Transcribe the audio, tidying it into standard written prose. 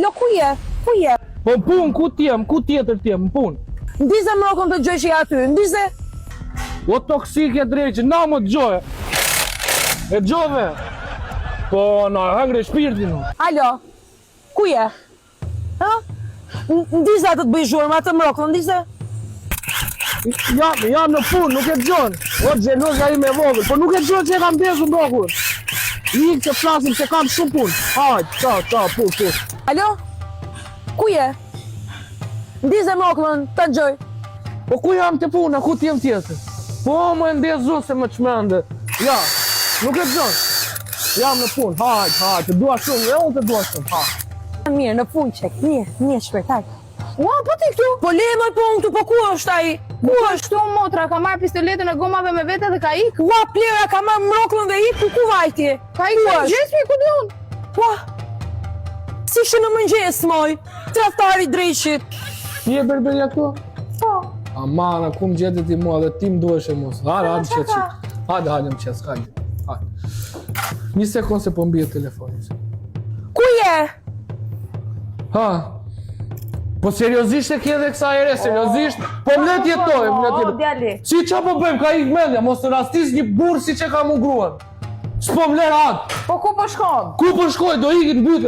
Lo, ku je? Ku je? Po në punë, ku t'jem? Ku tjetër t'jem? Në punë. Ndize më rokon të gjoj që aty, ndize. O toksike drejqë, na më t'gjoje. E gjove. Po, na hangre shpirtin. Alo, ku je? Ha? Ndize atë të bëj zhurma, atë më rokon, ndize. Jam në punë, nuk e gjonë. O gjeloza i me vogël, po nuk e gjonë që e kam bezu ndokur. Ikë që flasim që kam shumë punë. Hajtë, qa, punë. Alo, ku je? Ndize më rokon të gjoj. Po ku jam të puna, ku t'jem tjetër? Po më ndezu se më qmende. Ja, nuk e gjonë. Jam në punë, hajtë, të dua shumë, e unë të dua shumë, hajtë. Mirë, në punë qek, mirë shpejt, hajtë. Ua, po ti këtu? Po le moj po unë këtu, po ku është ai? Ku është këtu motra, ka marrë pistoletën e gomave me vete dhe ka ikë? Ua, plera, ka marrë mroklën dhe ikë, ku vajti? Ka ikë në mëngjesmi, ku diun? Ua, si shë në mëngjes, moj, traftari drejshit. Ti e berberia këtu? Po. Amana, ku më gjetit i mua dhe ti më duhesh e mos. Hajde më qesë. Hajde më qesë, hajde. Një sekund se po mbije telefonit. Ku je? Ha? Po seriozisht e kje dhe kësa ere, seriozisht? Po më let jetojmë, djali. Si qa po bëjmë, ka ikë mendja, mos të rastis një burë si që ka mu gruan. S'po më lerë atë. Po ku po shkon? Ku po shkoj, do ikë në bytë.